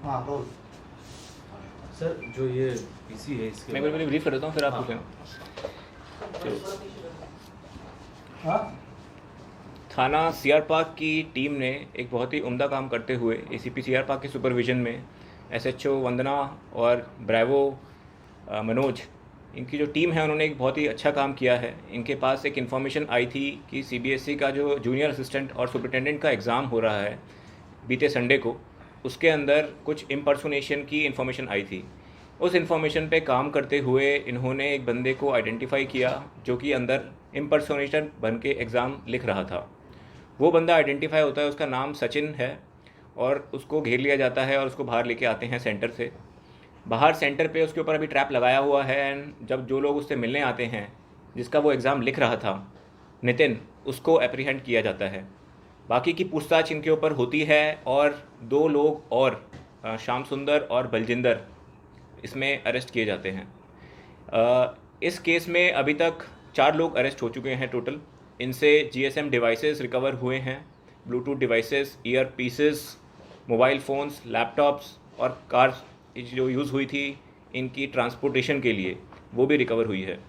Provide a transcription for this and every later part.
हाँ role. Sir जो ये पीसी है इसके मैं पहले ब्रीफ कर देता हूँ फिर आप हाँ। पूछें। हाँ थाना सीआर पार्क की टीम ने एक बहुत ही उम्दा काम करते हुए एसीपी सीआर पार्क के सुपरविजन में एसएचओ वंदना और ब्रावो मनोज, इनकी जो टीम है उन्होंने एक बहुत ही अच्छा काम किया है। इनके पास एक इन्फॉर्मेशन आई थी कि सीबीएसई का जो जूनियर असिस्टेंट और सुपरिटेंडेंट का एग्ज़ाम हो रहा है बीते संडे को, उसके अंदर कुछ इम्पर्सोनेशन की इन्फॉर्मेशन आई थी। उस इन्फॉर्मेशन पे काम करते हुए इन्होंने एक बंदे को आइडेंटिफाई किया जो कि अंदर इम्पर्सोनेशन बन के एग्ज़ाम लिख रहा था। वो बंदा आइडेंटिफाई होता है, उसका नाम सचिन है, और उसको घेर लिया जाता है और उसको बाहर लेके आते हैं सेंटर से। बाहर सेंटर पे उसके ऊपर अभी ट्रैप लगाया हुआ है एंड जब जो लोग उससे मिलने आते हैं, जिसका वो एग्ज़ाम लिख रहा था नितिन, उसको अप्रीहेंड किया जाता है। बाकी की पूछताछ इनके ऊपर होती है और 2 लोग और श्याम सुंदर और बलजिंदर इसमें अरेस्ट किए जाते हैं। इस केस में अभी तक 4 लोग अरेस्ट हो चुके हैं टोटल। इनसे जीएसएम डिवाइसेस रिकवर हुए हैं, Bluetooth devices, year pieces, mobile phones, laptops और कार जो यूज़ हुई थी इनकी ट्रांसपोर्टेशन के लिए, वो भी रिकवर हुई है।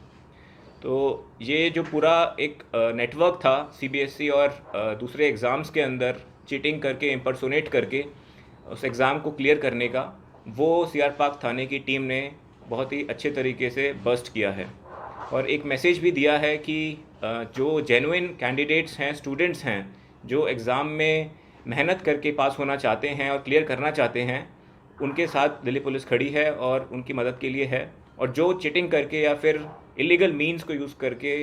तो ये जो पूरा एक नेटवर्क था सीबीएसई और दूसरे एग्ज़ाम्स के अंदर चीटिंग करके, इम्पर्सोनेट करके उस एग्ज़ाम को क्लियर करने का, वो सीआर पार्क थाने की टीम ने बहुत ही अच्छे तरीके से बस्ट किया है। और एक मैसेज भी दिया है कि जो जेन्युइन कैंडिडेट्स हैं, स्टूडेंट्स हैं, जो एग्ज़ाम में मेहनत करके पास होना चाहते हैं और क्लियर करना चाहते हैं, उनके साथ दिल्ली पुलिस खड़ी है और उनकी मदद के लिए है। और जो चीटिंग करके या फिर इलीगल मीन्स को यूज़ करके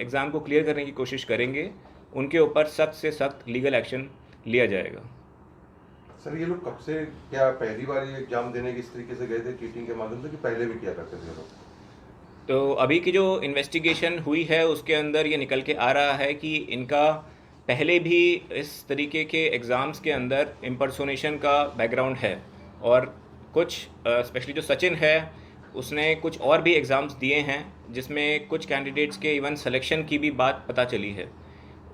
एग्ज़ाम को क्लियर करने की कोशिश करेंगे, उनके ऊपर सख्त से सख्त लीगल एक्शन लिया जाएगा। सर ये लोग कब से, क्या पहली बार ये एग्जाम देने की इस तरीके से गए थे चीटिंग के माध्यम से, कि पहले भी किया करते थे ये लोग? तो अभी की जो इन्वेस्टिगेशन हुई है उसके अंदर ये निकल के आ रहा है कि इनका पहले भी इस तरीके के एग्ज़ाम्स के अंदर इम्पर्सोनेशन का बैकग्राउंड है। और कुछ स्पेशली जो सचिन है उसने कुछ और भी एग्ज़ाम्स दिए हैं जिसमें कुछ कैंडिडेट्स के इवन सिलेक्शन की भी बात पता चली है।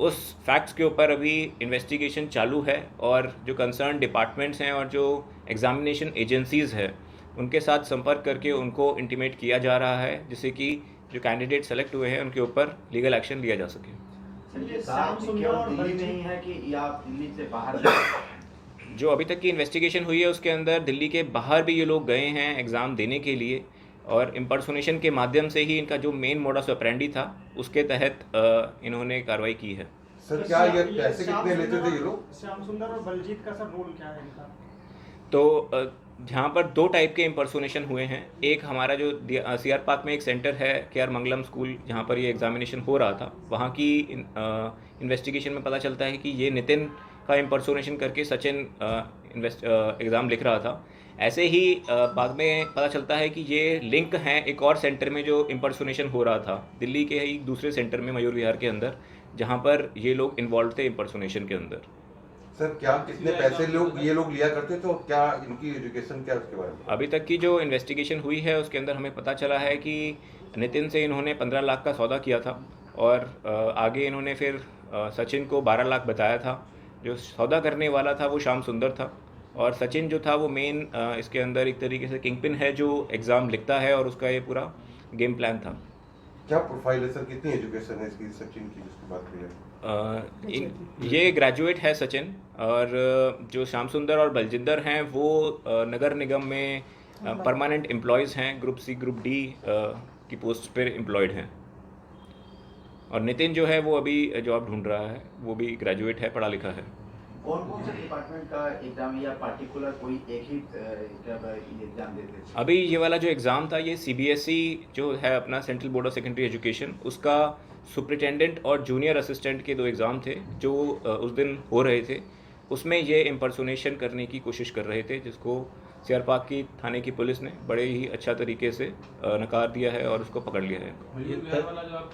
उस फैक्ट्स के ऊपर अभी इन्वेस्टिगेशन चालू है और जो कंसर्न डिपार्टमेंट्स हैं और जो एग्ज़ामिनेशन एजेंसीज़ है उनके साथ संपर्क करके उनको इंटीमेट किया जा रहा है, जिससे कि जो कैंडिडेट सेलेक्ट हुए हैं उनके ऊपर लीगल एक्शन लिया जा सके। ये श्याम सुंदर और दिल्ली में ही है कि या दिल्ली से बाहर? जो अभी तक की इन्वेस्टिगेशन हुई है उसके अंदर दिल्ली के बाहर भी ये लोग गए हैं एग्ज़ाम देने के लिए, और इम्पर्सोनेशन के माध्यम से ही इनका जो मेन मोडस ऑपरेंडी था उसके तहत इन्होंने कार्रवाई की है। सर क्या ये पैसे कितने लेते थे ये लोग? श्याम सुंदर और बलजीत का सर रोल क्या है इनका? तो जहाँ पर 2 टाइप के इम्पर्सोनेशन हुए हैं। एक हमारा जो सीआर पार्क में एक सेंटर है केआर मंगलम स्कूल, जहाँ पर ये एग्ज़ामिनेशन हो रहा था, वहाँ की इन्वेस्टिगेशन में पता चलता है कि ये नितिन का इम्पर्सोनेशन करके सचिन एग्ज़ाम लिख रहा था। ऐसे ही बाद में पता चलता है कि ये लिंक हैं एक और सेंटर में जो इम्पर्सोनेशन हो रहा था दिल्ली के ही दूसरे सेंटर में, मयूर विहार के अंदर, जहाँ पर ये लोग इन्वॉल्व थे इम्पर्सोनेशन के अंदर। सर क्या कितने पैसे ये लोग लिया करते थे और क्या इनकी एजुकेशन क्या, उसके बारे में? अभी तक की जो इन्वेस्टिगेशन हुई है उसके अंदर हमें पता चला है कि नितिन से इन्होंने 15 लाख का सौदा किया था और आगे इन्होंने फिर सचिन को 12 लाख बताया था। जो सौदा करने वाला था वो श्याम सुंदर था, और सचिन जो था वो मेन इसके अंदर एक तरीके से किंगपिन है जो एग्ज़ाम लिखता है, और उसका ये पूरा गेम प्लान था। क्या प्रोफाइल है सर, कितनी एजुकेशन है इसकी सचिन की जिसकी बात करिए? ये ग्रेजुएट है सचिन, और जो श्याम सुंदर और बलजिंदर हैं वो नगर निगम में परमानेंट एम्प्लॉयज़ हैं, ग्रुप सी ग्रुप डी की पोस्ट पर एम्प्लॉयड हैं। और नितिन जो है वो अभी जॉब ढूंढ रहा है, वो भी ग्रेजुएट है, पढ़ा लिखा है। कौन कौन से डिपार्टमेंट का एग्जाम या पार्टिकुलर कोई एक ही एग्जाम देते थे? अभी ये वाला जो एग्ज़ाम था ये सीबीएसई जो है अपना central board of secondary education, उसका सुपरिटेंडेंट और जूनियर असिस्टेंट के 2 एग्ज़ाम थे जो उस दिन हो रहे थे। उसमें ये इम्पर्सोनेशन करने की कोशिश कर रहे थे, जिसको सीआर पार्क की थाने की पुलिस ने बड़े ही अच्छा तरीके से नकार दिया है और उसको पकड़ लिया है। ये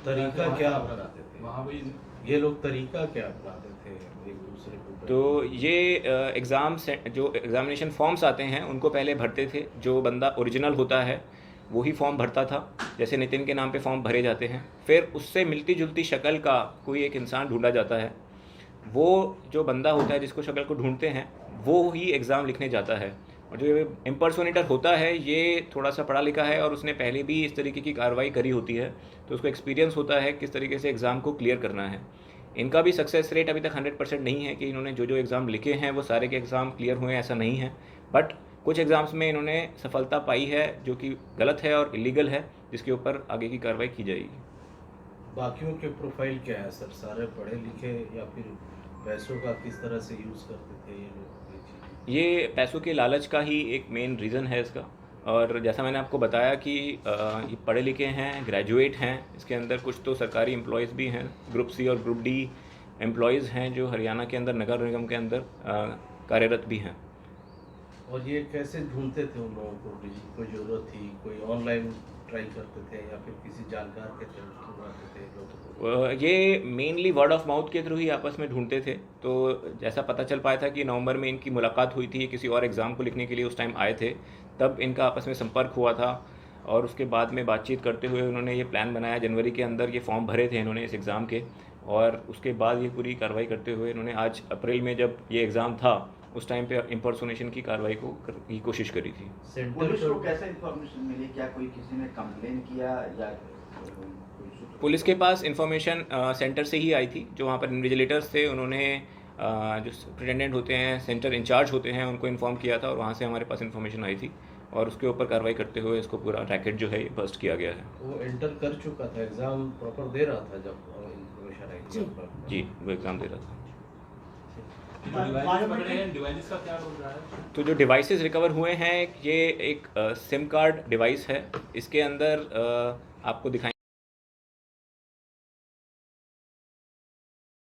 तरीका क्या अपनाते थे वहाँ भी, ये लोग तरीका क्या अपनाते थे एक दूसरे को? तो ये एग्ज़ाम से जो एग्ज़ामिनेशन फॉर्म्स आते हैं उनको पहले भरते थे। जो बंदा ओरिजिनल होता है वही फॉर्म भरता था, जैसे नितिन के नाम पे फॉर्म भरे जाते हैं। फिर उससे मिलती जुलती शक्ल का कोई एक इंसान ढूंढा जाता है। वो जो बंदा होता है जिसको शक्ल को ढूंढते हैं वो ही एग्ज़ाम लिखने जाता है। और जो ये इम्पर्सोनेटर होता है ये थोड़ा सा पढ़ा लिखा है और उसने पहले भी इस तरीके की कार्रवाई करी होती है, तो उसको एक्सपीरियंस होता है किस तरीके से एग्ज़ाम को क्लियर करना है। इनका भी सक्सेस रेट अभी तक 100% नहीं है कि इन्होंने जो एग्ज़ाम लिखे हैं वो सारे के एग्ज़ाम क्लियर हुए, ऐसा नहीं है। बट कुछ एग्ज़ाम्स में इन्होंने सफलता पाई है जो कि गलत है और इलीगल है, जिसके ऊपर आगे की कार्रवाई की जाएगी। बाकियों के प्रोफाइल क्या है सर? सारे पढ़े लिखे या फिर पैसों का किस तरह से यूज़ करते थे ये लोग? ये पैसों के लालच का ही एक मेन रीज़न है इसका। और जैसा मैंने आपको बताया कि ये पढ़े लिखे हैं, ग्रेजुएट हैं, इसके अंदर कुछ तो सरकारी एम्प्लॉयज़ भी हैं, ग्रुप सी और ग्रुप डी एम्प्लॉयज़ हैं जो हरियाणा के अंदर नगर निगम के अंदर कार्यरत भी हैं। और ये कैसे ढूंढते थे उन लोगों को? कोई ज़रूरत थी, कोई ऑनलाइन ट्राई करते थे या फिर किसी जानकार के थ्रू आते थे लोग? ये मेनली वर्ड ऑफ माउथ के थ्रू ही आपस में ढूंढते थे। तो जैसा पता चल पाया था कि नवंबर में इनकी मुलाकात हुई थी, किसी और एग्ज़ाम को लिखने के लिए उस टाइम आए थे, तब इनका आपस में संपर्क हुआ था और उसके बाद में बातचीत करते हुए उन्होंने ये प्लान बनाया। जनवरी के अंदर ये फॉर्म भरे थे इन्होंने इस एग्ज़ाम के, और उसके बाद ये पूरी कार्रवाई करते हुए इन्होंने आज अप्रैल में जब ये एग्ज़ाम था उस टाइम पे इम्पर्सोनेशन की कार्रवाई की कोशिश करी थी। पुलिस को कैसे इन्फॉर्मेशन मिली? क्या कोई किसी ने कंप्लेन किया या पुलिस के पास इन्फॉर्मेशन सेंटर से ही आई थी। जो वहाँ पर इन्विजिलेटर्स थे उन्होंने जो सुप्रिटेंडेंट होते हैं, सेंटर इंचार्ज होते हैं, उनको इन्फॉर्म किया था और वहाँ से हमारे पास इन्फॉर्मेशन आई थी और उसके ऊपर कार्रवाई करते हुए इसको पूरा रैकेट जो है ये बस्ट किया गया है। वो एंटर कर चुका था, एग्ज़ाम प्रॉपर दे रहा था जब इन्फॉर्मेशन आई थी? जी, वो एग्ज़ाम दे रहा था। डिवाइसेस का क्या रोल रहा है? तो जो डिवाइसेस रिकवर हुए हैं, ये एक सिम कार्ड डिवाइस है। इसके अंदर आपको दिखाएंगे